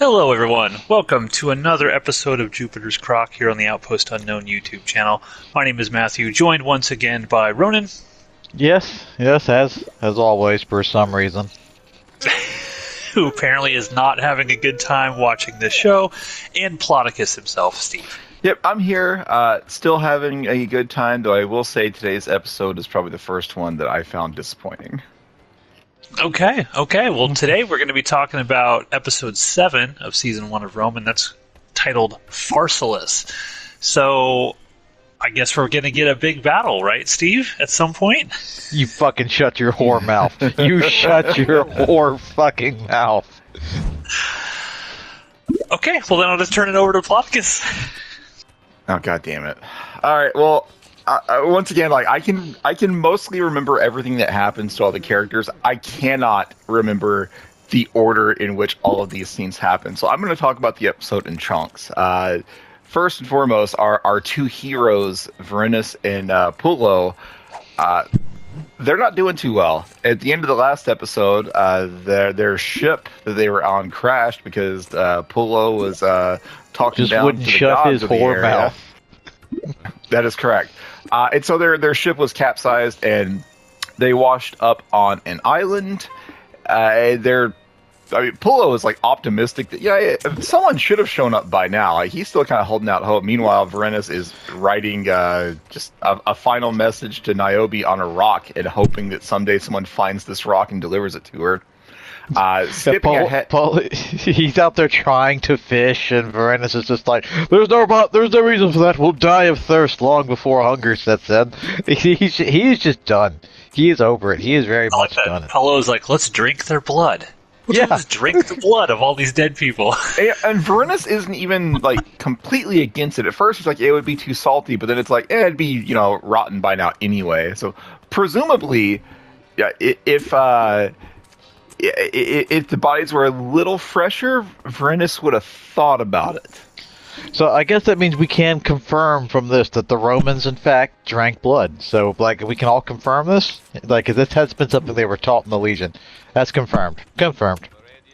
Hello everyone, welcome to another episode of Jupiter's CROCK here on the Outpost Unknown YouTube channel. My name is Matthew, joined once again by Ronan. Yes, as always, for some reason. Who apparently is not having a good time watching this show, and Ploticus himself, Steve. Yep, I'm here, still having a good time, though I will say today's episode is probably the first one that I found disappointing. Okay. Well, today we're going to be talking about episode 7 of season 1 of Rome, and that's titled Pharsalus. So, I guess we're going to get a big battle, right, Steve, at some point? You fucking shut your whore mouth. You shut your whore fucking mouth. Okay, well then I'll just turn it over to Ploticus. Oh, god damn it. Alright, well, once again, like I can mostly remember everything that happens to all the characters. I cannot remember the order in which all of these scenes happen. So I'm going to talk about the episode in chunks. First and foremost, our two heroes, Varinus and Pullo, they're not doing too well. At the end of the last episode, their ship that they were on crashed because Pullo was talking just down wouldn't to the shut gods his of the whore area. mouth. That is correct. And so their ship was capsized, and they washed up on an island. Pullo is like optimistic that someone should have shown up by now. Like, he's still kind of holding out hope. Meanwhile, Varinus is writing just a final message to Niobe on a rock and hoping that someday someone finds this rock and delivers it to her. Skipping ahead, Paul, he's out there trying to fish, and Varinus is just like, there's no reason for that. We'll die of thirst long before hunger sets in. He's just done. He is over it. He is very much done. Pullo's like, let's drink their blood. Let's drink the blood of all these dead people. And Varinus isn't even like completely against it. At first, he's like, it would be too salty, but then it's like, it'd be rotten by now anyway. So presumably, if the bodies were a little fresher, Varinus would have thought about it. So I guess that means we can confirm from this that the Romans, in fact, drank blood. So, like, we can all confirm this? Like, this has been something they were taught in the Legion. That's confirmed. Confirmed.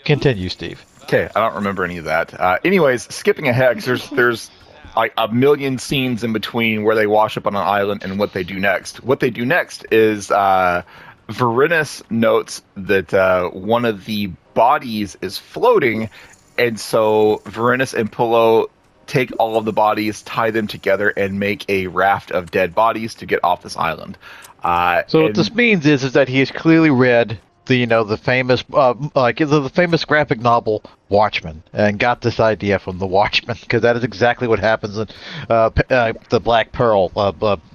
Continue, Steve. Okay, I don't remember any of that. Anyways, skipping ahead, 'cause there's like a million scenes in between where they wash up on an island and what they do next. What they do next is Varinus notes that one of the bodies is floating, and so Varinus and Pullo take all of the bodies, tie them together, and make a raft of dead bodies to get off this island. What this means is that he has clearly read the famous the famous graphic novel Watchmen, and got this idea from the Watchmen, because that is exactly what happens in the Black Pearl.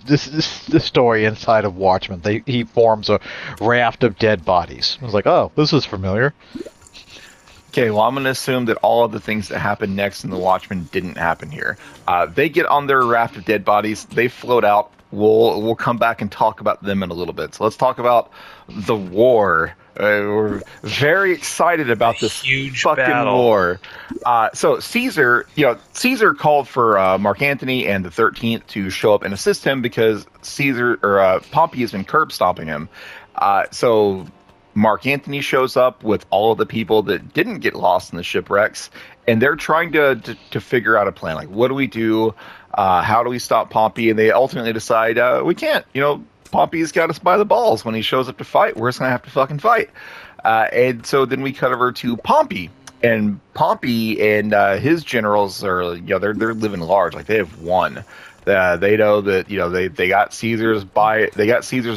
This story inside of Watchmen, he forms a raft of dead bodies. I was like, oh, this is familiar. Okay, well, I'm going to assume that all of the things that happen next in the Watchmen didn't happen here. They get on their raft of dead bodies. They float out. We'll come back and talk about them in a little bit. So let's talk about the war. We're very excited about this huge fucking battle. war. So Caesar called for Mark Antony and the 13th to show up and assist him because Pompey has been curb stomping him. So Mark Antony shows up with all of the people that didn't get lost in the shipwrecks, and they're trying to figure out a plan. Like, what do we do? How do we stop Pompey? And they ultimately decide, we can't. Pompey's got us by the balls. When he shows up to fight, we're just going to have to fucking fight. And so then we cut over to Pompey. And Pompey and his generals are, they're living large. Like, they have won. They know that they got Caesar's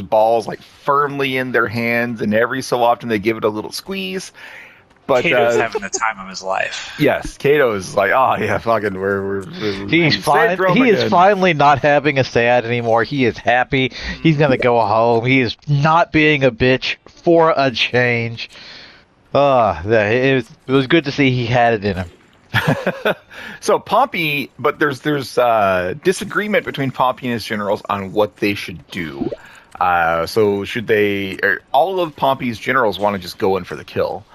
balls like firmly in their hands, and every so often they give it a little squeeze. But Cato's having the time of his life. Yes, Cato is like, oh yeah, fucking, He's fine. He is finally not having a sad anymore. He is happy. He's gonna go home. He is not being a bitch for a change. It was good to see he had it in him. So Pompey, but there's disagreement between Pompey and his generals on what they should do. So should they? All of Pompey's generals want to just go in for the kill.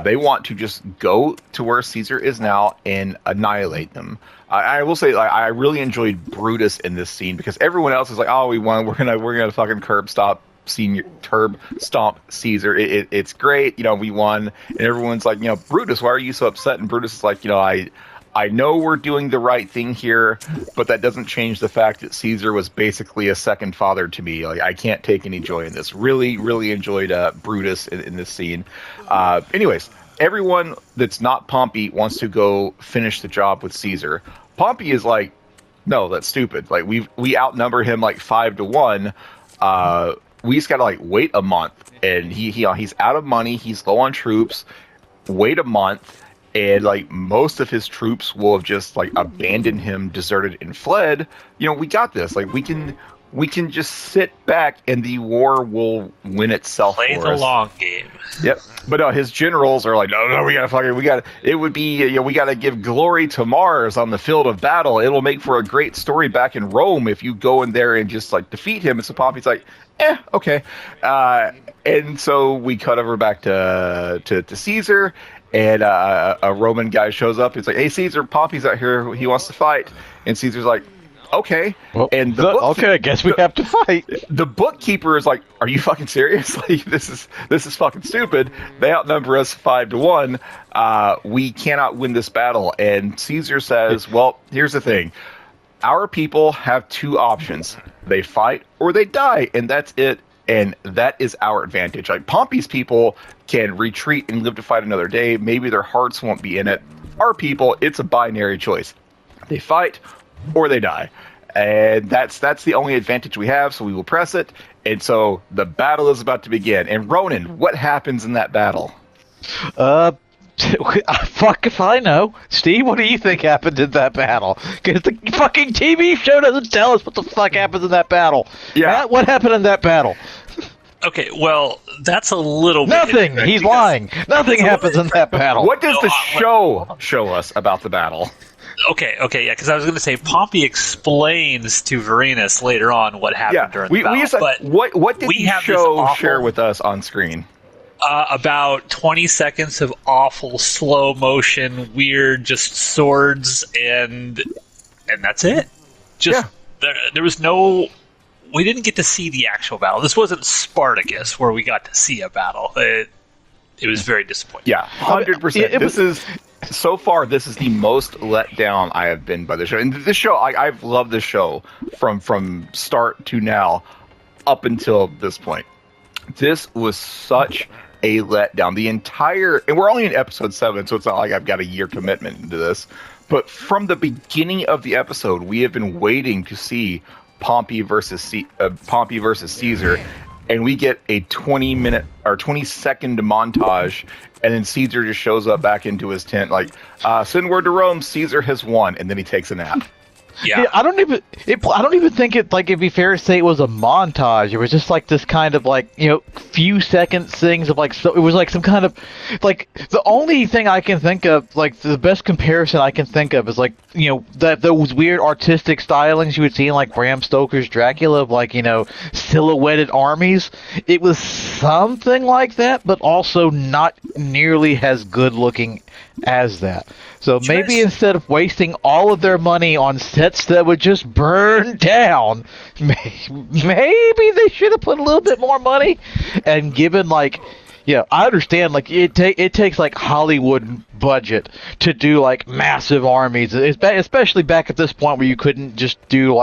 They want to just go to where Caesar is now and annihilate them. I will say, I really enjoyed Brutus in this scene because everyone else is like, "Oh, we won. We're gonna fucking curb stop seen Turb stomp Caesar. It's great. We won, and everyone's like, Brutus, why are you so upset? And Brutus is like, I know we're doing the right thing here, but that doesn't change the fact that Caesar was basically a second father to me. Like, I can't take any joy in this. Really, really enjoyed Brutus in this scene. Anyways, everyone that's not Pompey wants to go finish the job with Caesar. Pompey is like, no, that's stupid. Like, we outnumber him like 5-1. We just gotta wait a month, and he's out of money. He's low on troops. Wait a month. And most of his troops will have just abandoned him, deserted, and fled. We got this. We can just sit back and the war will win itself. Play the long game. Yep. But no, his generals are like, no, we gotta give glory to Mars on the field of battle. It'll make for a great story back in Rome if you go in there and just defeat him. And so Pompey's like, okay. And so we cut over back to Caesar. And a Roman guy shows up. He's like, hey, Caesar, Pompey's out here. He wants to fight. And Caesar's like, okay. Well, and I guess we have to fight. The bookkeeper is like, are you fucking serious? This is fucking stupid. They outnumber us 5-1. We cannot win this battle. And Caesar says, well, here's the thing. Our people have two options. They fight or they die. And that's it. And that is our advantage. Pompey's people can retreat and live to fight another day. Maybe their hearts won't be in it. Our people, it's a binary choice. They fight or they die. And that's the only advantage we have, so we will press it. And so the battle is about to begin. And Ronan, what happens in that battle? Fuck if I know. Steve, what do you think happened in that battle? Because the fucking TV show doesn't tell us what the fuck happens in that battle. Yeah. Matt, what happened in that battle? Okay, well, that's a little Nothing! bit... He's lying! Nothing happens in that battle! What does the show show us about the battle? Okay, yeah, because I was going to say Pompey explains to Varenus later on what happened during the battle. But what did the show share with us on screen? About 20 seconds of awful slow motion, weird, just swords, and that's it. There was no... We didn't get to see the actual battle. This wasn't Spartacus where we got to see a battle. It was very disappointing. Yeah, 100%. So far, this is the most let down I have been by the show. And this show, I've loved this show from start to now, up until this point. This was such a letdown. And we're only in episode 7, so it's not like I've got a year commitment into this. But from the beginning of the episode, we have been waiting to see Pompey versus Caesar, and we get a 20-minute or 20-second montage, and then Caesar just shows up back into his tent send word to Rome, Caesar has won, and then he takes a nap. Yeah. I don't even think it'd be fair to say it was a montage. It was just this kind of few seconds things of so it was some kind of the only thing I can think of the best comparison I can think of is that those weird artistic stylings you would see in Bram Stoker's Dracula of silhouetted armies. It was something like that, but also not nearly as good looking as that. So maybe instead of wasting all of their money on sets that would just burn down, maybe they should have put a little bit more money and given I understand it takes Hollywood budget to do massive armies, especially back at this point where you couldn't just do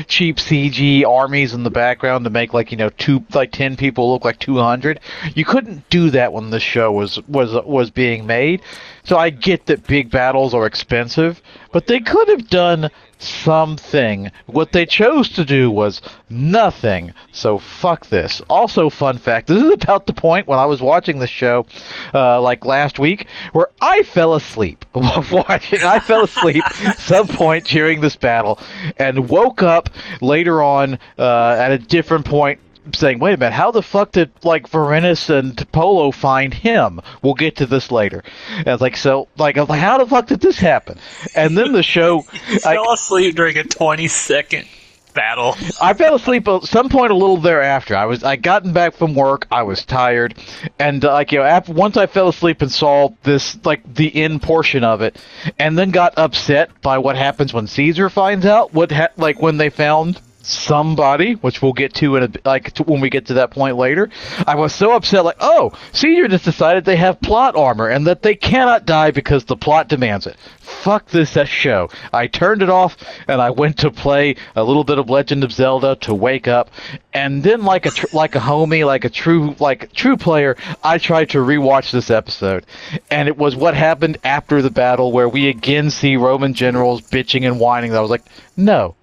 cheap CG armies in the background to make 10 people look like 200. You couldn't do that when the show was being made. So I get that big battles are expensive, but they could have done something. What they chose to do was nothing. So fuck this. Also, fun fact, this is about the point when I was watching the show last week where I fell asleep watching. I fell asleep at some point during this battle and woke up later on at a different point saying, wait a minute, how the fuck did Varenus and Polo find him? We'll get to this later. And I was how the fuck did this happen? And then the show fell asleep during a 20-second battle. I fell asleep at some point a little thereafter. I gotten back from work, I was tired, and once I fell asleep and saw this the end portion of it, and then got upset by what happens when Caesar finds out when they found somebody, which we'll get to when we get to that point later, I was so upset, like, oh, Caesar just decided they have plot armor and that they cannot die because the plot demands it. Fuck this show. I turned it off and I went to play a little bit of Legend of Zelda to wake up, and then like a homie, like a true player, I tried to rewatch this episode, and it was what happened after the battle where we again see Roman generals bitching and whining that I was like, no.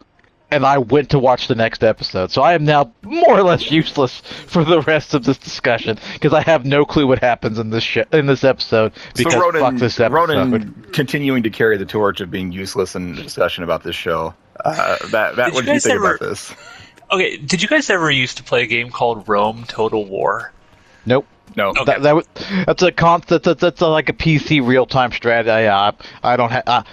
And I went to watch the next episode. So I am now more or less useless for the rest of this discussion because I have no clue what happens in this episode because fuck this episode. Ronan continuing to carry the torch of being useless in the discussion about this show. What did you think about this? Okay, did you guys ever used to play a game called Rome Total War? Nope. No, okay. That's like a PC real time strategy. I don't have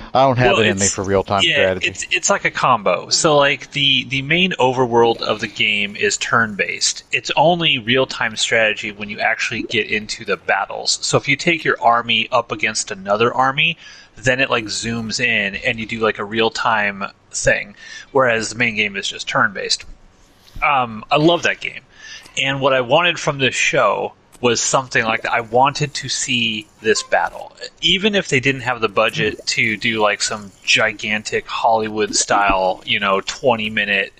it in me for real time strategy. It's like a combo. So like the main overworld of the game is turn based. It's only real time strategy when you actually get into the battles. So if you take your army up against another army, then it like zooms in and you do like a real time thing. Whereas the main game is just turn based. I love that game, and what I wanted from this show was something like that. I wanted to see this battle. Even if they didn't have the budget to do like some gigantic Hollywood style, 20-minute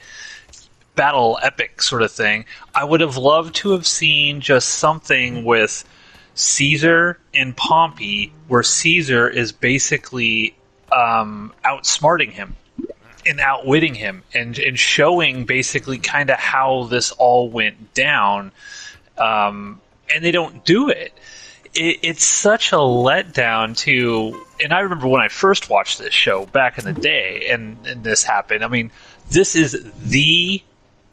battle epic sort of thing, I would have loved to have seen just something with Caesar and Pompey where Caesar is basically outsmarting him and outwitting him and showing basically kind of how this all went down. And they don't do it. It's such a letdown and I remember when I first watched this show back in the day and this happened. I mean, this is the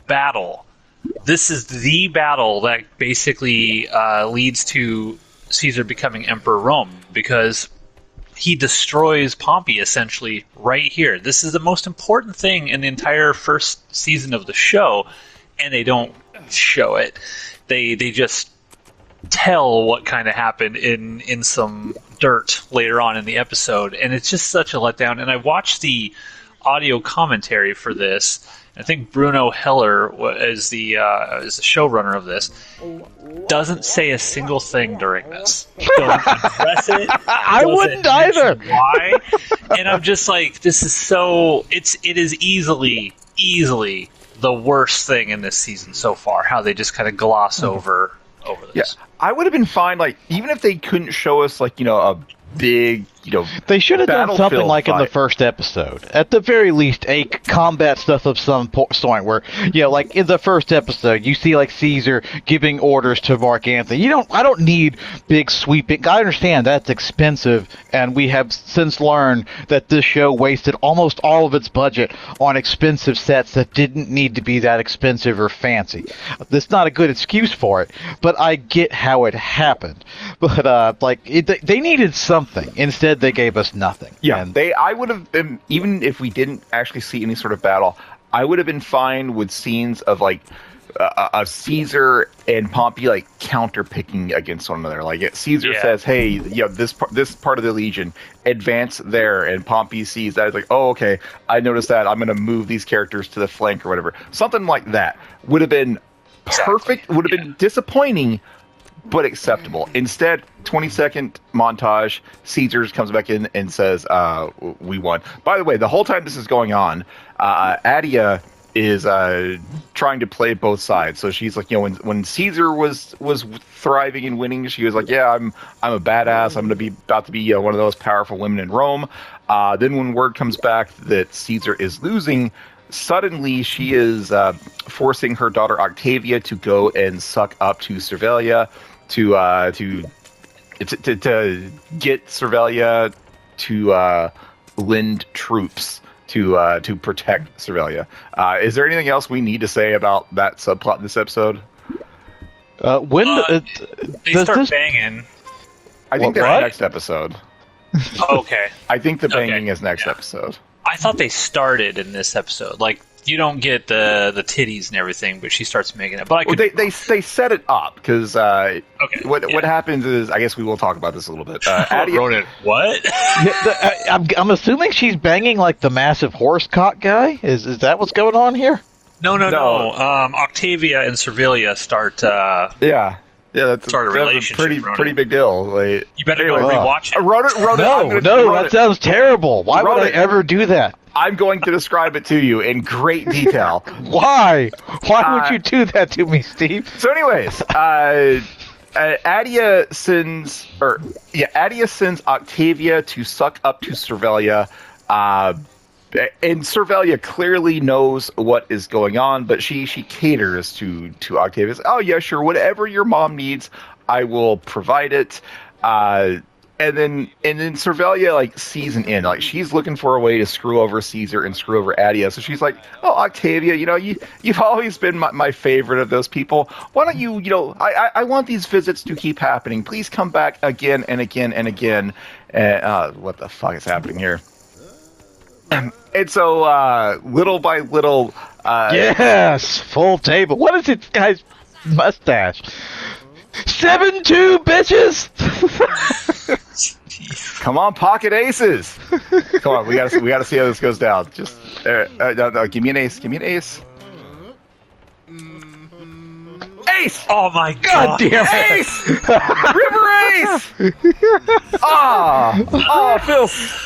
battle. This is the battle that basically leads to Caesar becoming Emperor Rome, because he destroys Pompey essentially right here. This is the most important thing in the entire first season of the show, and they don't show it. They just tell what kind of happened in some dirt later on in the episode, and it's just such a letdown. And I watched the audio commentary for this. I think Bruno Heller is the showrunner of this. Doesn't say a single thing during this. Don't address it. I wouldn't either. Why? And I'm just like, this is so. It is easily the worst thing in this season so far. How they just kind of gloss over this. Yeah, I would have been fine. Like, even if they couldn't show us like a big, they should have done something like in the first episode. At the very least, a combat stuff of some sort where, like in the first episode, you see like Caesar giving orders to Mark Antony. I don't need big sweeping. I understand that's expensive, and we have since learned that this show wasted almost all of its budget on expensive sets that didn't need to be that expensive or fancy. That's not a good excuse for it, but I get how it happened. But they needed something. Instead, they gave us nothing. Yeah, I would have been, even if we didn't actually see any sort of battle, I would have been fine with scenes of like Caesar and Pompey like counter-picking against one another. Like Caesar says, "Hey, this part of the legion advance there," and Pompey sees that. It's like, "Oh, okay, I noticed that. I'm going to move these characters to the flank or whatever." Something like that would have been perfect. Exactly. Would have been disappointing, but acceptable. Instead, 20-second montage, Caesar comes back in and says, we won. By the way, the whole time this is going on, Adia is trying to play both sides. So she's like, when Caesar was thriving and winning, she was like, yeah, I'm a badass. I'm about to be one of those powerful women in Rome. Then when word comes back that Caesar is losing, suddenly she is forcing her daughter Octavia to go and suck up to Servilia to get Servilia to lend troops to protect Servilia. Is there anything else we need to say about that subplot in this episode? They start banging. I think that's next episode. Okay. I think the banging is next episode. I thought they started in this episode. Like, you don't get the titties and everything, but she starts making it. But they set it up because what happens is, I guess we will talk about this a little bit. Ronan, what? I'm assuming she's banging like the massive horse cock guy. Is that what's going on here? No. Octavia and Servilia start. Yeah, that's Start a a relationship, pretty big deal. Like, You better go rewatch it. Wrote it. That sounds terrible. Why would I ever do that? I'm going to describe it to you in great detail. Why? Why would you do that to me, Steve? So, anyways, Adia sends Octavia to suck up to Servilia. And Servilia clearly knows what is going on, but she caters to Octavia. Oh yeah, sure, whatever your mom needs, I will provide it. And then Servilia like sees an end. Like, she's looking for a way to screw over Caesar and screw over Adia. So she's like, "Oh, Octavia, you've always been my favorite of those people. Why don't you I want these visits to keep happening. Please come back again and again and again." What the fuck is happening here? And so, little by little, yes, full table. What is this guy's mustache? 7-2, bitches. Come on, pocket aces. Come on, we gotta see how this goes down. Just no, give me an ace. Give me an ace. Ace! Oh my god! Damn it. Ace! River ace!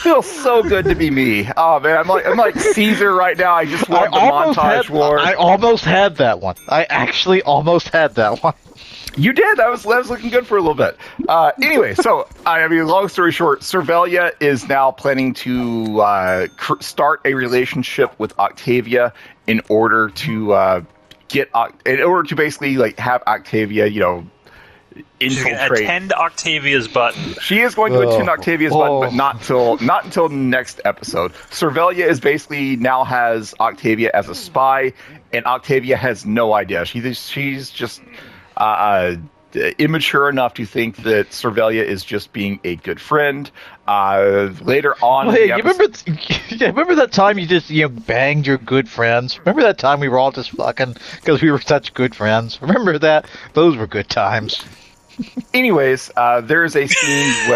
Feels so good to be me. Oh man, I'm like Caesar right now. I just won the montage war. I almost had that one. I actually almost had that one. You did. That was looking good for a little bit. Anyway, so long story short, Servilia is now planning to start a relationship with Octavia in order to basically like have Octavia, She's gonna infiltrate. attend Octavia's button. She is going to attend Octavia's button, but not until next episode. Servilia is basically now has Octavia as a spy, and Octavia has no idea. She's just immature enough to think that Servilia is just being a good friend. Later on, remember that time you just banged your good friends? Remember that time we were all just fucking because we were such good friends? Remember that? Those were good times. Anyways, there's a scene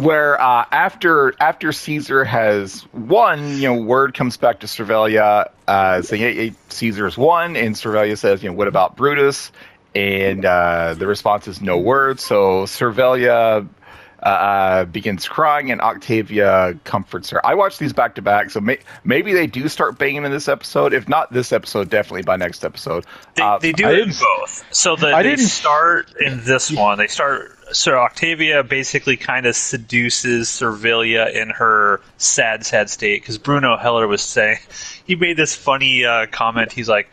where after Caesar has won, word comes back to Servilia saying, hey, Caesar's won, and Servilia says, what about Brutus? And the response is no word. So Servilia begins crying, and Octavia comforts her. I watched these back to back, so maybe they do start banging in this episode. If not this episode, definitely by next episode. They do it in both. So they start in this one. So Octavia basically kind of seduces Servilia in her sad state, because Bruno Heller was saying, he made this funny comment. He's like,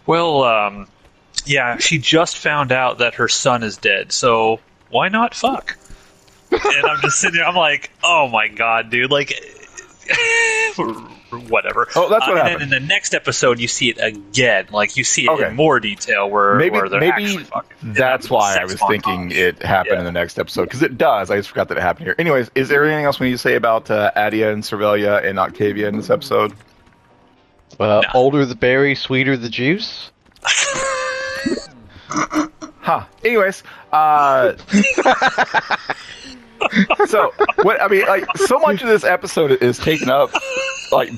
well, yeah, she just found out that her son is dead, so why not fuck? And I'm just sitting there, I'm like, oh my god, dude, like, whatever. Oh, that's what happened. And then in the next episode, you see it again, like, you see it in more detail where they're actually fucking. That's why I was thinking it happened in the next episode, because it does. I just forgot that it happened here. Anyways, is there anything else we need to say about Adia and Servilia and Octavia in this episode? Older the berry, sweeter the juice. Huh. Anyways, so so much of this episode is taken up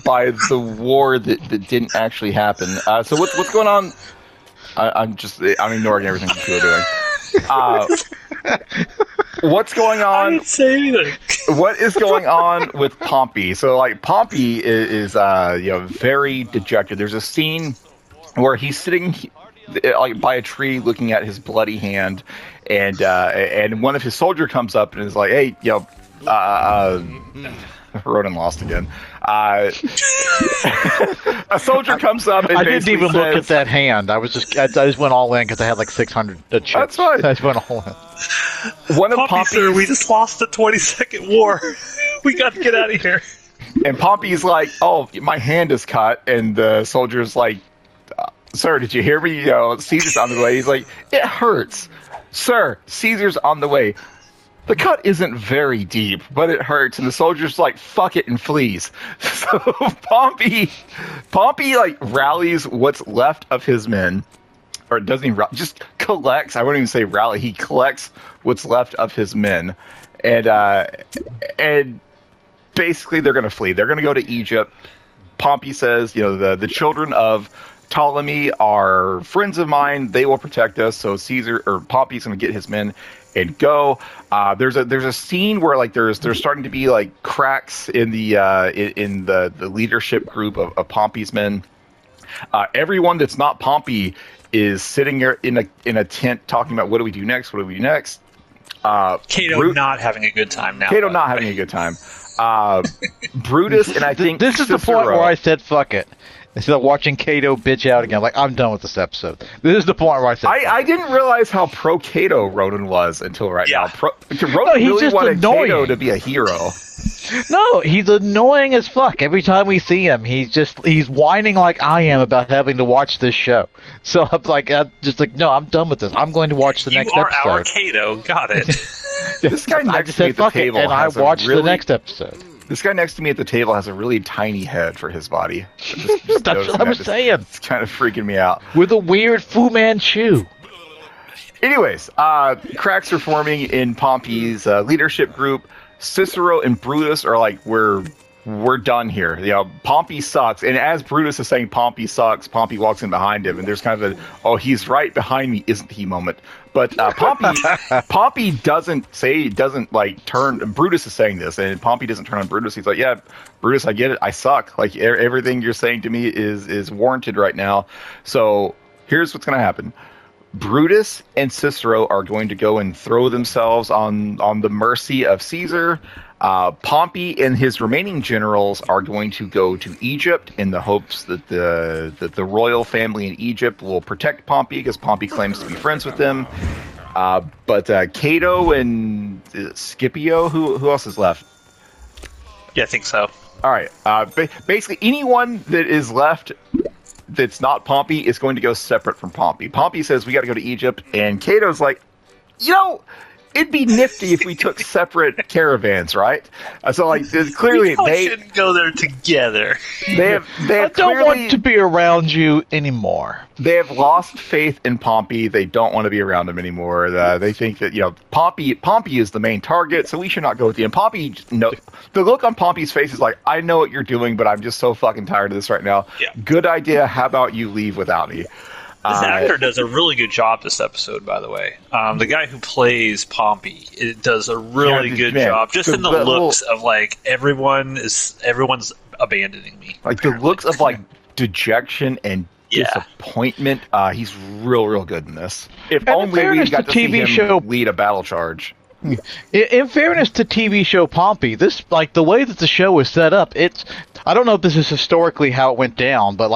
by the war that didn't actually happen. So what's going on? I'm ignoring everything you are doing. What's going on? I didn't say anything. What is going on with Pompey? So Pompey is very dejected. There's a scene where he's sitting by a tree looking at his bloody hand, and one of his soldier comes up and is like, hey, Ronan lost again. A soldier comes up and I didn't even look at that hand. I just went all in because I had like 600 chips. That's fine. I just went all in. One of Pompey, sir, we just lost the 22nd war. We got to get out of here. And Pompey's like, oh, my hand is cut, and the soldier's like, sir, did you hear me? Caesar's on the way. He's like, it hurts. Sir, Caesar's on the way. The cut isn't very deep, but it hurts. And the soldier's like, fuck it, and flees. So Pompey rallies what's left of his men. Or doesn't he just collects. I wouldn't even say rally. He collects what's left of his men. And basically they're going to flee. They're going to go to Egypt. Pompey says, the children of Ptolemy are friends of mine. They will protect us. So Pompey's going to get his men and go. There's a scene where like there's starting to be like cracks in the leadership group of Pompey's men. Everyone that's not Pompey is sitting there in a tent talking about what do we do next? What do we do next? Cato not having a good time now. Cato not having a good time. Brutus and I think this is Cicero, the point where I said fuck it. Instead of watching Cato bitch out again, like I'm done with this episode. This is the point where I said I didn't realize how pro Cato Ronan was until right now. Ronan he's really just wanted annoying. Cato to be a hero. No, he's annoying as fuck. Every time we see him, he's whining like I am about having to watch this show. So I'm just like, no, I'm done with this. I'm going to watch the next episode. You are our Cato. Got it. This guy I next just to me said at the fuck it, table and I has watched the next episode. This guy next to me at the table has a really tiny head for his body. Just That's what I'm saying. It's kind of freaking me out. With a weird Fu Manchu. Anyways, cracks are forming in Pompey's leadership group. Cicero and Brutus are like, we're done here. Pompey sucks. And as Brutus is saying Pompey sucks, Pompey walks in behind him, and there's kind of he's right behind me, isn't he moment. But Pompey doesn't turn. Brutus is saying this, and Pompey doesn't turn on Brutus. He's like, yeah, Brutus, I get it. I suck. Like everything you're saying to me is warranted right now. So here's what's going to happen. Brutus and Cicero are going to go and throw themselves on the mercy of Caesar. Pompey and his remaining generals are going to go to Egypt in the hopes that the royal family in Egypt will protect Pompey because Pompey claims to be friends with them. But Cato and Scipio, who else is left? Yeah, I think so. All right. Basically, anyone that is left that's not Pompey is going to go separate from Pompey. Pompey says we got to go to Egypt, and Cato's like, it'd be nifty if we took separate caravans, right? So clearly they shouldn't go there together. They have I don't want to be around you anymore. They have lost faith in Pompey. They don't want to be around him anymore. They think that Pompey is the main target, so we should not go with him. Pompey, no. The look on Pompey's face is like, I know what you're doing, but I'm just so fucking tired of this right now. Yeah. Good idea. How about you leave without me? This actor does a really good job this episode, by the way. The guy who plays Pompey does a really good job, just in the looks of like everyone's abandoning me. Like the looks of like dejection and disappointment. He's real good in this. If only we got to see him lead a battle charge. In fairness to TV show Pompey, this the way that the show is set up, I don't know if this is historically how it went down, but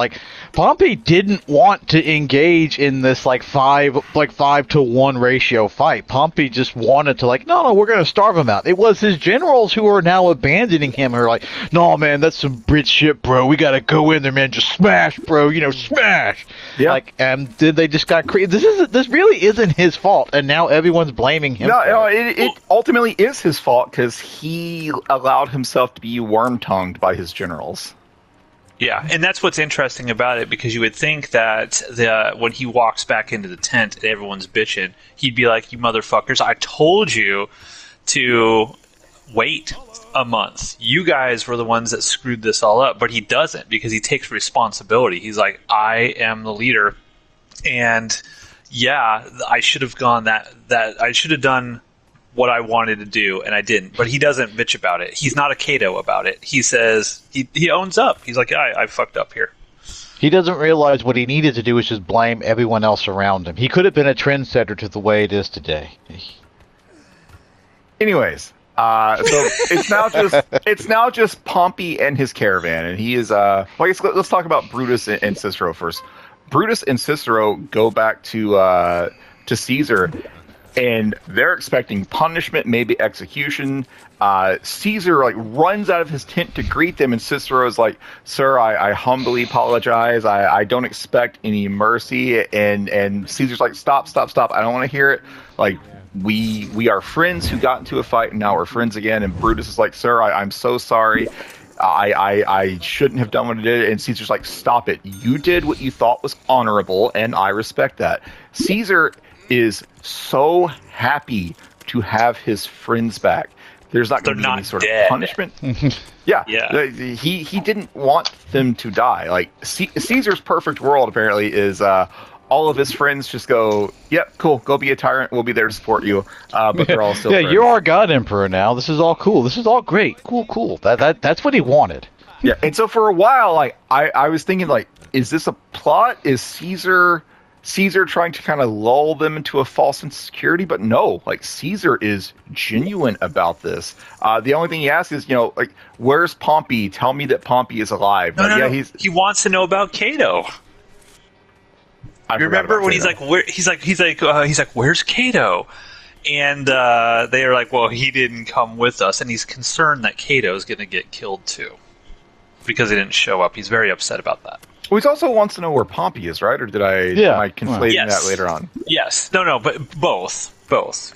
Pompey didn't want to engage in this 5-to-1 ratio fight. Pompey just wanted to no, we're gonna starve him out. It was his generals who are now abandoning him, who are like, no man, that's some Brit shit, bro. We gotta go in there, man, just smash, bro. Smash. Yeah. And then they just got crazy. This really isn't his fault, and now everyone's blaming him. No, it ultimately is his fault because he allowed himself to be worm-tongued by his generals. Yeah, and that's what's interesting about it, because you would think that when he walks back into the tent and everyone's bitching, he'd be like, you motherfuckers, I told you to wait a month. You guys were the ones that screwed this all up. But he doesn't, because he takes responsibility. He's like, I am the leader, and yeah, I should have gone that I should have done what I wanted to do, and I didn't. But he doesn't bitch about it. He's not a Cato about it. He says, he owns up. He's like, I fucked up here. He doesn't realize what he needed to do is just blame everyone else around him. He could have been a trendsetter to the way it is today. Anyways, so it's now just Pompey and his caravan, and he is. Let's talk about Brutus and Cicero first. Brutus and Cicero go back to Caesar. And they're expecting punishment, maybe execution. Caesar runs out of his tent to greet them, and Cicero is like, "Sir, I humbly apologize. I don't expect any mercy." And Caesar's like, "Stop! I don't want to hear it. We are friends who got into a fight, and now we're friends again." And Brutus is like, "Sir, I'm so sorry. I shouldn't have done what I did." And Caesar's like, "Stop it. You did what you thought was honorable, and I respect that." Caesar is so happy to have his friends back there's not going to be any sort of punishment. Yeah. He didn't want them to die. Like Caesar's perfect world apparently is all of his friends just go, yep, cool, go be a tyrant. We'll be there to support you. But they're all still friends. You're our god emperor now. This is all cool. This is all great. Cool. That's what he wanted. Yeah. And so for a while, like I was thinking, like, is this a plot? Is Caesar trying to kind of lull them into a false sense of security? But no, like Caesar is genuine about this. The only thing he asks is, like, where's Pompey? Tell me that Pompey is alive. No. He wants to know about Cato. You remember when he's like, where's Cato? And they are like, well, he didn't come with us, and he's concerned that Cato is going to get killed too because he didn't show up. He's very upset about that. Well, he also wants to know where Pompey is, right? Or am I conflating that later on? Yes. No, but both.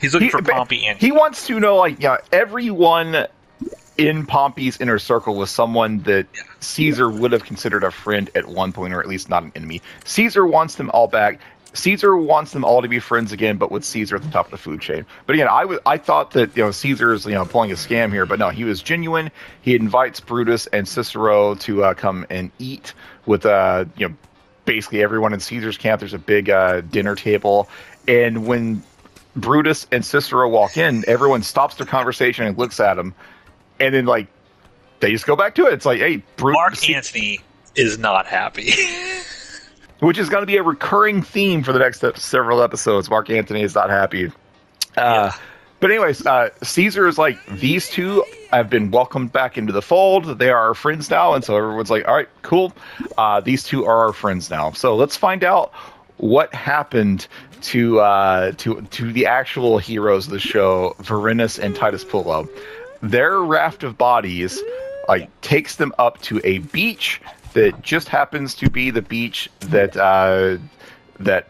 He's looking for Pompey and... He wants to know, like, everyone in Pompey's inner circle was someone that Caesar would have considered a friend at one point, or at least not an enemy. Caesar wants them all back. Caesar wants them all to be friends again, but with Caesar at the top of the food chain. But again, I thought that Caesar's pulling a scam here, but no, he was genuine. He invites Brutus and Cicero to come and eat with basically everyone in Caesar's camp. There's a big dinner table, and when Brutus and Cicero walk in, everyone stops their conversation and looks at him, and then they just go back to it. It's like, hey, Brutus. Mark Antony is not happy. Which is going to be a recurring theme for the next several episodes. Mark Antony is not happy. But anyways, Caesar is like, these two have been welcomed back into the fold. They are our friends now. And so everyone's like, all right, cool. These two are our friends now. So let's find out what happened to the actual heroes of the show, Vorenus and Titus Pullo. Their raft of bodies takes them up to a beach that just happens to be the beach that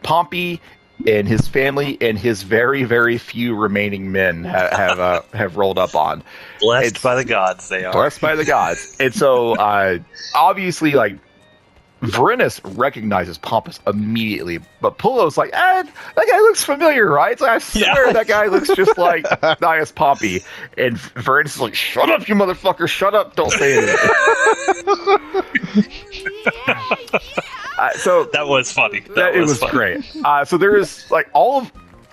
Pompey and his family and his very, very few remaining men have rolled up on. Blessed by the gods, they are. Blessed by the gods. And so, obviously, Vorenus recognizes Pompus immediately, but Pullo's like, that guy looks familiar, right? So I swear that guy looks just like Gnaeus Pompey. And Vorenus is like, shut up, you motherfucker, shut up, don't say anything. So that was funny. It was great. So there is all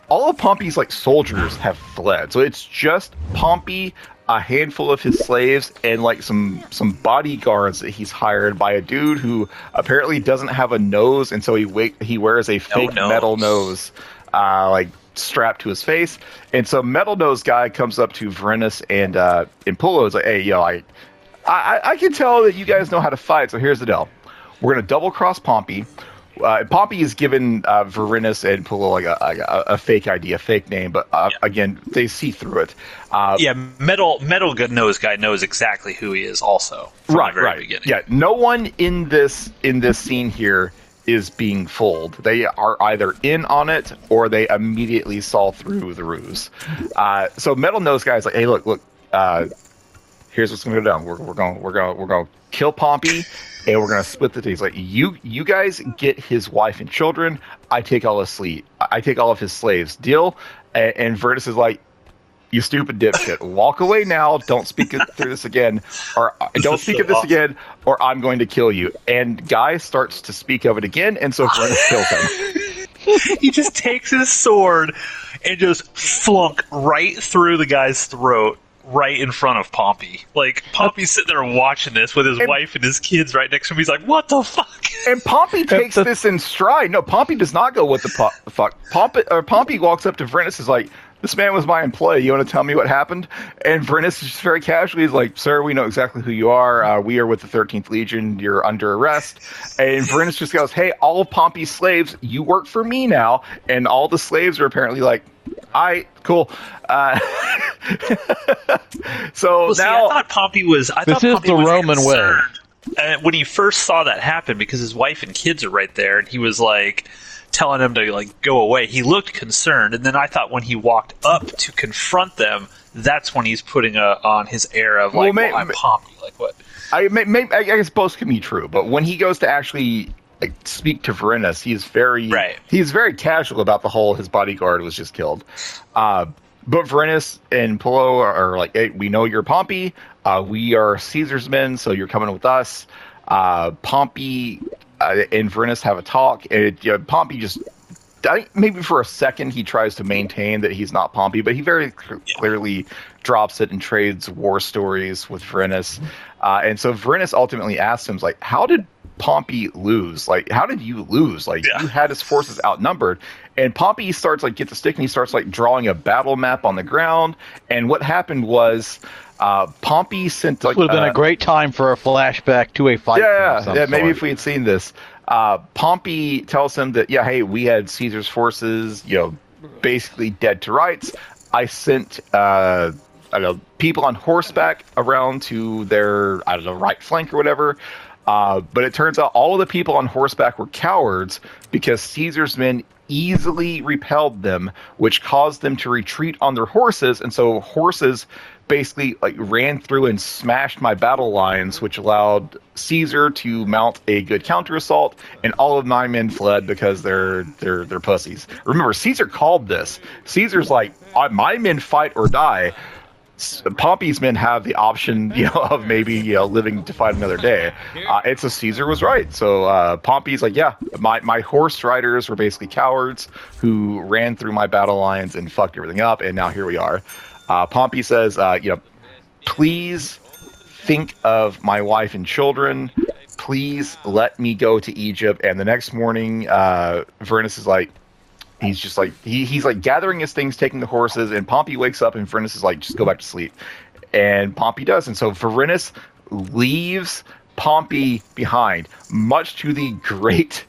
of Pompey's soldiers have fled. So it's just Pompey, a handful of his slaves, and some bodyguards that he's hired by a dude who apparently doesn't have a nose, and so he wears a fake metal nose, strapped to his face. And so metal nose guy comes up to Vorenus and Pullo is like, hey, I can tell that you guys know how to fight, so here's the deal. We're going to double-cross Pompey. Pompey is given Vorenus and Pullo a fake ID, a fake name, but again, they see through it. Metal nose guy knows exactly who he is also from the very beginning. Yeah, no one in this scene here is being fooled. They are either in on it or they immediately saw through the ruse. So metal nose guy is like, hey, look, here's what's going to go down. We're going to kill Pompey, and we're going to split the things. Like, you guys get his wife and children. I take all of his slaves. Deal? And Vorenus is like, you stupid dipshit. Walk away now. Don't speak through this again, or don't speak of this again, or I'm going to kill you. And Guy starts to speak of it again, and so Vorenus kills him. He just takes his sword and just flunk right through the guy's throat, right in front of Pompey. Pompey's sitting there watching this with his wife and his kids right next to him. He's like, what the fuck? And Pompey takes this in stride. No, Pompey does not go, what the fuck? Pompey walks up to Vorenus, is like, this man was my employee. You want to tell me what happened? And Vorenus is just very casually like, sir, we know exactly who you are. We are with the 13th Legion. You're under arrest. And Vorenus just goes, hey, all of Pompey's slaves, you work for me now. And all the slaves are apparently like, all right, cool. So now, I thought Pompey was. This is the Roman way. When he first saw that happen, because his wife and kids are right there, and he was telling him to go away. He looked concerned, and then I thought when he walked up to confront them, that's when he's putting on his air of I'm Pompey. What? I guess both can be true, but when he goes to actually speak to Vorenus, he's very casual about the whole his bodyguard was just killed. But Varenus and Pullo are like, hey, we know you're Pompey. We are Caesar's men, so you're coming with us. Pompey and Varenus have a talk, and Pompey just, maybe for a second, he tries to maintain that he's not Pompey, but he very clearly drops it and trades war stories with Varenus. And so Varenus ultimately asks him, like, how did Pompey lose? Like, how did you lose? Like, you had his forces outnumbered. And Pompey starts, like, gets a stick and he starts, like, drawing a battle map on the ground. And what happened was Pompey sent, like... This would have been a great time for a flashback to a fight. Yeah, maybe if we had seen this. Pompey tells him that, hey, we had Caesar's forces, basically dead to rights. I sent, people on horseback around to their, right flank or whatever. But it turns out all of the people on horseback were cowards because Caesar's men easily repelled them, which caused them to retreat on their horses. And so horses basically ran through and smashed my battle lines, which allowed Caesar to mount a good counter assault. And all of my men fled because they're pussies. Remember, Caesar called this. Caesar's like, my men fight or die. Pompey's men have the option, of maybe, living to fight another day. And so Caesar was right. So Pompey's like, my horse riders were basically cowards who ran through my battle lines and fucked everything up. And now here we are. Pompey says, please think of my wife and children. Please let me go to Egypt. And the next morning, Varenus is like, he's just like, he's like gathering his things, taking the horses, and Pompey wakes up and Varenus is like, just go back to sleep. And Pompey does. And so Varenus leaves Pompey behind, much to the great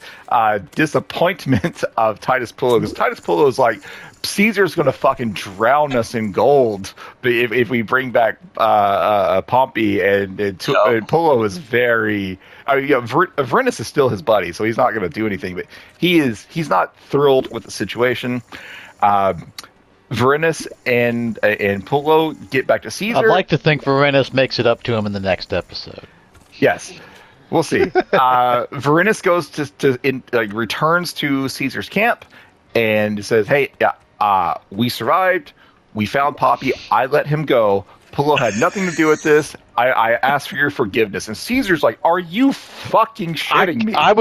disappointment of Titus Pullo, because Titus Pullo is like, Caesar's going to fucking drown us in gold if we bring back Pompey, and Pullo is very... Varenus is still his buddy, so he's not going to do anything, but he's not thrilled with the situation. Varenus and Pullo get back to Caesar. I'd like to think Varenus makes it up to him in the next episode. Yes, we'll see. Varenus goes returns to Caesar's camp and says, "Hey, we survived. We found Pompey. I let him go. Pullo had nothing to do with this. I asked for your forgiveness." And Caesar's like, "Are you fucking shitting me?" I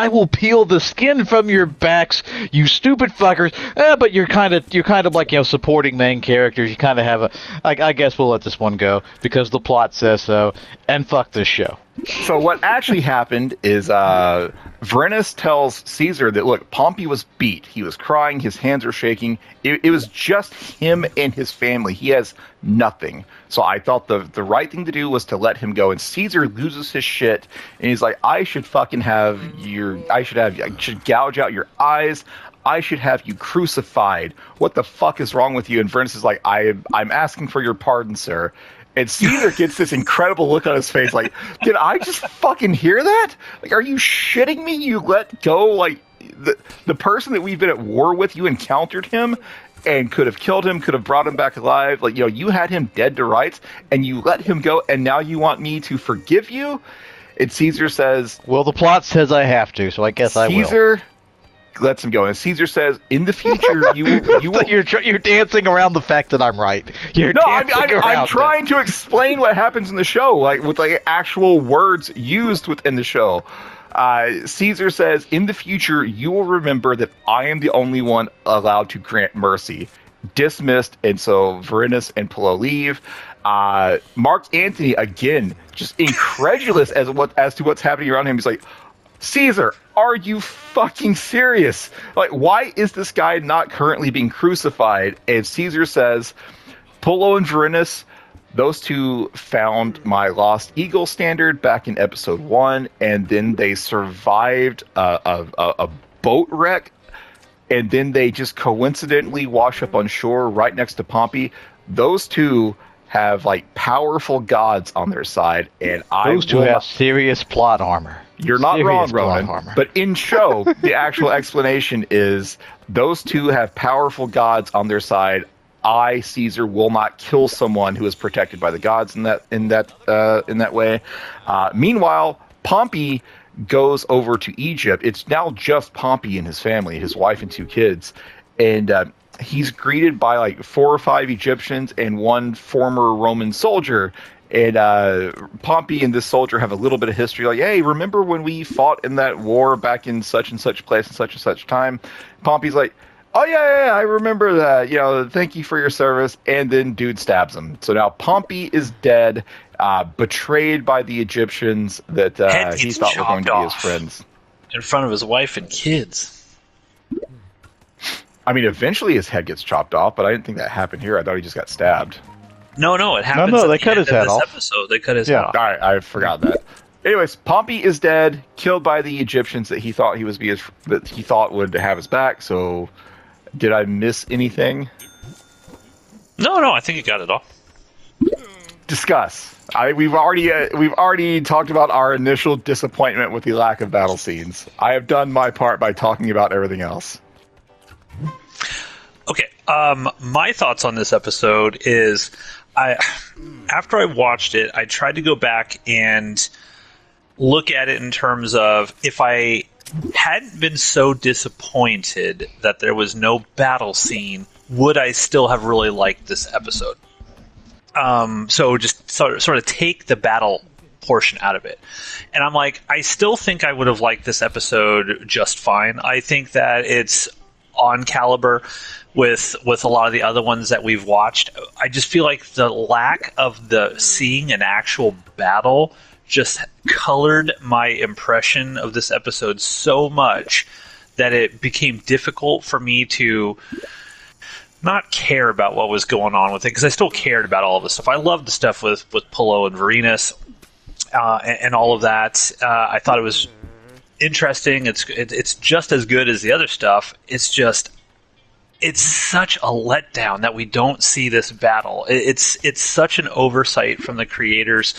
will peel the skin from your backs, you stupid fuckers. But you're kind of like, supporting main characters. You kind of have I guess we'll let this one go because the plot says so. And fuck this show. So what actually happened is Varenus tells Caesar that, look, Pompey was beat. He was crying. His hands are shaking. It was just him and his family. He has nothing. So I thought the right thing to do was to let him go. And Caesar loses his shit. And he's like, I should gouge out your eyes. I should have you crucified. What the fuck is wrong with you? And Varenus is like, I'm asking for your pardon, sir. And Caesar gets this incredible look on his face, like, did I just fucking hear that? Like, are you shitting me? You let go, like, the person that we've been at war with, you encountered him and could have killed him, could have brought him back alive. Like, you had him dead to rights, and you let him go, and now you want me to forgive you? And Caesar says... Well, the plot says I have to, so I guess I will. Caesar lets him go, and Caesar says, in the future, you will... You're dancing around the fact that I'm right. I'm trying to explain what happens in the show, like with actual words used within the show. Caesar says, in the future, you will remember that I am the only one allowed to grant mercy. Dismissed, and so Varenus and Pullo leave. Mark Antony, again, just incredulous as to what's happening around him. He's like, Caesar, are you fucking serious? Like, why is this guy not currently being crucified? And Caesar says, Pullo and Varenus, those two found my lost eagle standard back in episode 1, and then they survived a boat wreck, and then they just coincidentally wash up on shore right next to Pompey. Those two have powerful gods on their side, and those two have serious plot armor. You're not wrong, Roman. But in show, the actual explanation is those two have powerful gods on their side. I, Caesar, will not kill someone who is protected by the gods in that way. Meanwhile, Pompey goes over to Egypt. It's now just Pompey and his family, his wife and 2 kids, and he's greeted by like 4 or 5 Egyptians and 1 former Roman soldier. And Pompey and this soldier have a little bit of history. Like, hey, remember when we fought in that war back in such and such place and such time? Pompey's like, oh, yeah, I remember that. Thank you for your service. And then dude stabs him. So now Pompey is dead, betrayed by the Egyptians that he thought were going to be his friends. In front of his wife and kids. I mean, eventually his head gets chopped off, but I didn't think that happened here. I thought he just got stabbed. No, it happens. No, they cut his head off. Episode. They cut his head off. I forgot that. Anyways, Pompey is dead, killed by the Egyptians that he thought would have his back. So, did I miss anything? No, I think you got it all. Discuss. We've already talked about our initial disappointment with the lack of battle scenes. I have done my part by talking about everything else. Okay, my thoughts on this episode is, after I watched it, I tried to go back and look at it in terms of if I hadn't been so disappointed that there was no battle scene, would I still have really liked this episode? So just sort of take the battle portion out of it. And I'm like, I still think I would have liked this episode just fine. I think that it's on caliber with a lot of the other ones that we've watched. I just feel like the lack of the seeing an actual battle just colored my impression of this episode so much that it became difficult for me to not care about what was going on with it, because I still cared about all of this stuff. I loved the stuff with Polo and Varinus and all of that. I thought it was interesting. It's just as good as the other stuff. It's such a letdown that we don't see this battle. It's such an oversight from the creators,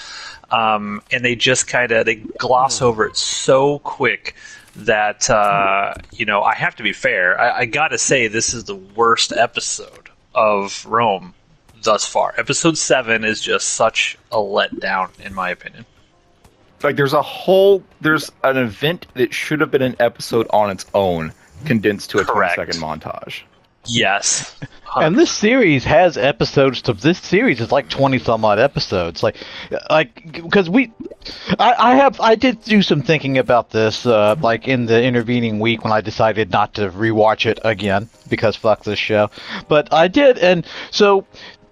and they just they gloss over it so quick that I have to be fair. I gotta say, this is the worst episode of Rome thus far. Episode 7 is just such a letdown, in my opinion. Like, there's an event that should have been an episode on its own, condensed to a 20-second montage. Yes. And this series has episodes this series is like 20 some odd episodes. Because I did do some thinking about this, like in the intervening week when I decided not to rewatch it again, because fuck this show. But I did, and so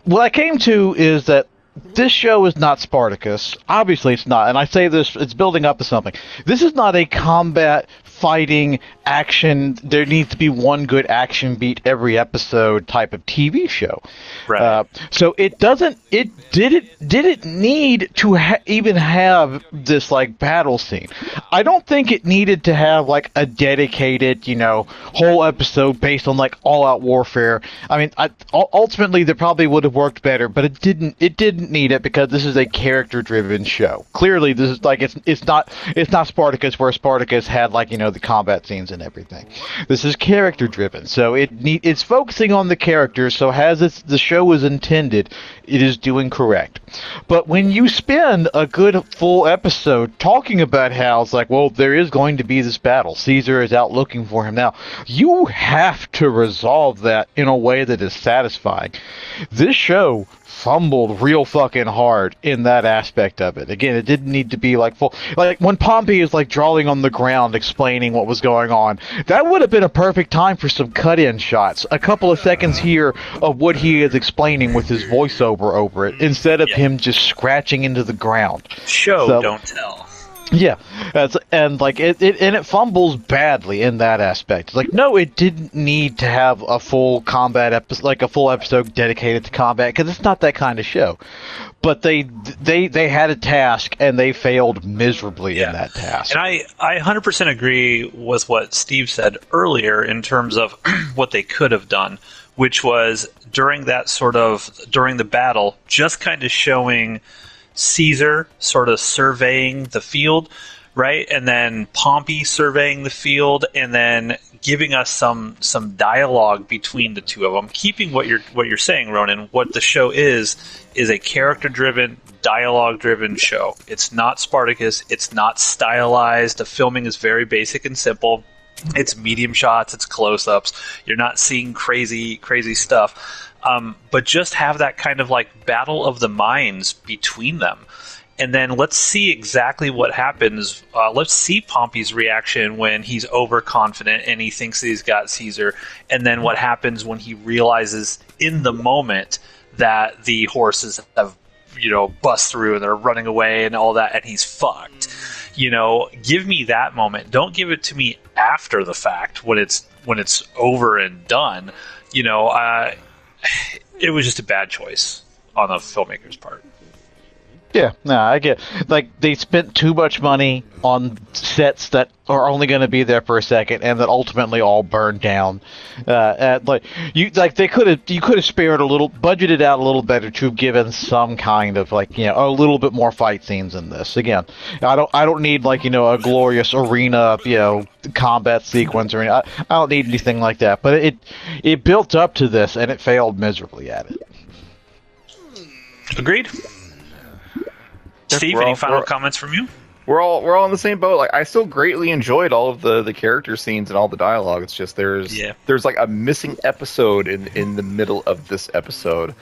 what I came to is that this show is not Spartacus. Obviously it's not, and I say this, it's building up to something. This is not a combat fighting action, there needs to be one good action beat every episode type of TV show. Right. So it didn't need to even have this like battle scene. I don't think it needed to have like a dedicated, whole episode based on like all out warfare. I mean, ultimately there probably would have worked better, but it didn't need it because this is a character driven show. Clearly this is like it's not Spartacus, where Spartacus had like, the combat scenes and everything. This is character driven, so it's focusing on the characters. So as the show is intended, it is doing correct. But when you spend a good full episode talking about how it's like, well, there is going to be this battle, Caesar is out looking for him now, you have to resolve that in a way that is satisfying. This show fumbled real fucking hard in that aspect of it. Again, it didn't need to be like full. Like when Pompey is like drawing on the ground explaining what was going on, that would have been a perfect time for some cut-in shots. A couple of seconds here of what he is explaining with his voiceover over it, instead of him just scratching into the ground. Don't tell. Yeah, and it fumbles badly in that aspect. It's like, no, it didn't need to have a full combat episode, like a full episode dedicated to combat, because it's not that kind of show. But they had a task and they failed miserably in that task. And I 100% agree with what Steve said earlier in terms of what they could have done, which was during the battle, just kind of showing Caesar sort of surveying the field, right? And then Pompey surveying the field, and then giving us some dialogue between the two of them. Keeping what you're saying, Ronan, what the show is a character-driven, dialogue-driven show. It's not Spartacus. It's not stylized. The filming is very basic and simple. It's medium shots, it's close-ups. You're not seeing crazy stuff. But just have that kind of like battle of the minds between them. And then let's see exactly what happens. Let's see Pompey's reaction when he's overconfident and he thinks that he's got Caesar. And then what happens when he realizes in the moment that the horses have, bust through and they're running away and all that, and he's fucked. Give me that moment. Don't give it to me after the fact when it's over and done. It was just a bad choice on the filmmaker's part. Yeah, no, I get they spent too much money on sets that are only going to be there for a second and that ultimately all burned down. You could have spared a little, budgeted out a little better to have given some kind of a little bit more fight scenes in this. Again, I don't need a glorious arena combat sequence or anything. I don't need anything like that. But it built up to this and it failed miserably at it. Agreed. Steve, any final comments from you? We're all in the same boat. I still greatly enjoyed all of the character scenes and all the dialogue. It's just there's a missing episode in the middle of this episode.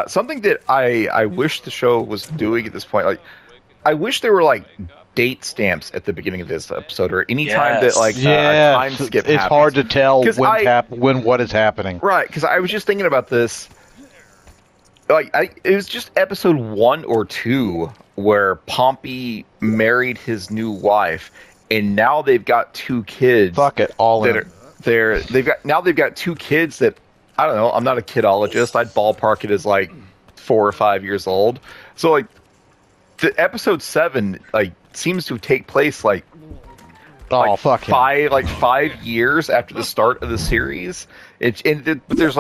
Something that I wish the show was doing at this point. I wish there were date stamps at the beginning of this episode, or any time that a time skip happens. It's hard to tell when what is happening. Right, because I was just thinking about this. It was just episode 1 or 2 where Pompey married his new wife, and now they've got 2 kids. Fuck it, all in. They've got 2 kids that, I don't know. I'm not a kidologist. I'd ballpark it as 4 or 5 years old. So the episode 7 seems to take place 5 years after the start of the series. But there's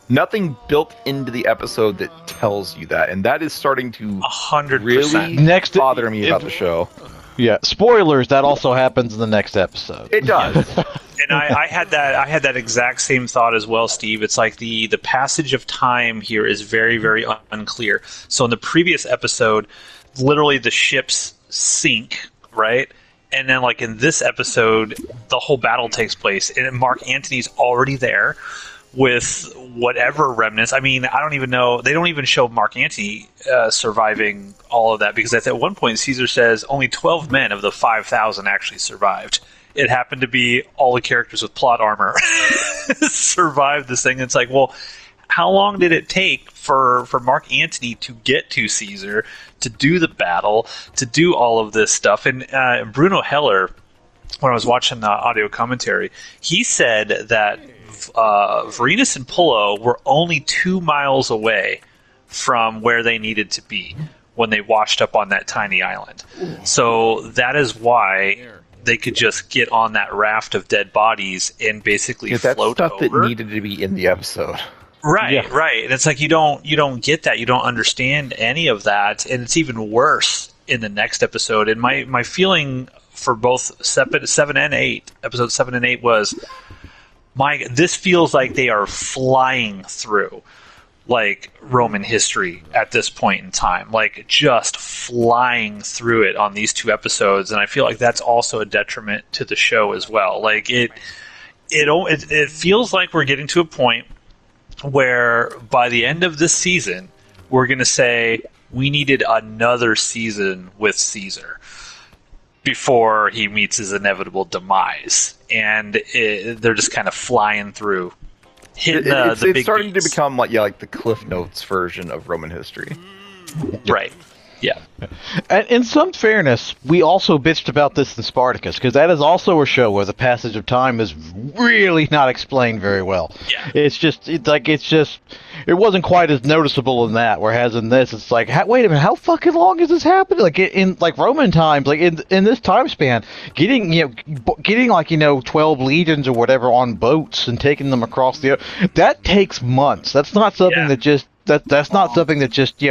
nothing built into the episode that tells you that, and that is starting to 100% really bother me about the show. Yeah, spoilers. That also happens in the next episode. It does. And I had that exact same thought as well, Steve. It's the passage of time here is very, very unclear. So in the previous episode, literally the ships sink, right? And then in this episode, the whole battle takes place, and Mark Antony's already there with whatever remnants. I mean, I don't even know. They don't even show Mark Antony surviving all of that, because at one point Caesar says only 12 men of the 5,000 actually survived. It happened to be all the characters with plot armor survived this thing. It's well, how long did it take for Mark Antony to get to Caesar, to do the battle, to do all of this stuff? And Bruno Heller, when I was watching the audio commentary, he said that Varenus and Pullo were only 2 miles away from where they needed to be when they washed up on that tiny island. So that is why they could just get on that raft of dead bodies and basically float stuff over. That needed to be in the episode. Right. And it's you don't get that. You don't understand any of that, and it's even worse in the next episode. And my feeling for both 7 and 8, episode 7 and 8 was, this feels like they are flying through Roman history at this point in time, just flying through it on these 2 episodes, and I feel like that's also a detriment to the show as well. It feels like we're getting to a point where by the end of this season, we're going to say we needed another season with Caesar before he meets his inevitable demise, and they're just kind of flying through, hitting the big it's starting beats. to become the Cliff Notes version of Roman history. Right. Yeah. And in some fairness, we also bitched about this in Spartacus, because that is also a show where the passage of time is really not explained very well. Yeah. It wasn't quite as noticeable in that, whereas in this, it's wait a minute, how fucking long is this happening? In Roman times, in this time span, getting 12 legions or whatever on boats and taking them across that takes months. That's not something that just That's not something that just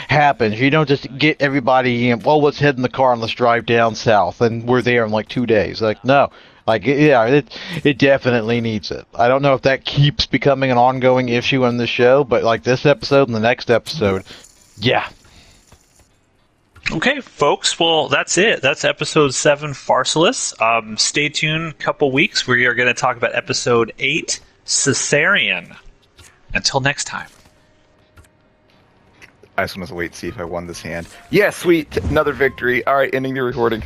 happens. You don't just get everybody. Let's head in the car and let's drive down south, and we're there in 2 days. No, it definitely needs it. I don't know if that keeps becoming an ongoing issue in the show, but this episode and the next episode, yeah. Okay, folks. Well, that's it. That's episode 7, Pharsalus. Stay tuned. A couple weeks. We are going to talk about episode 8, Caesarean. Until next time. I just want to wait to see if I won this hand. Yeah, sweet. Another victory. All right, ending the recording.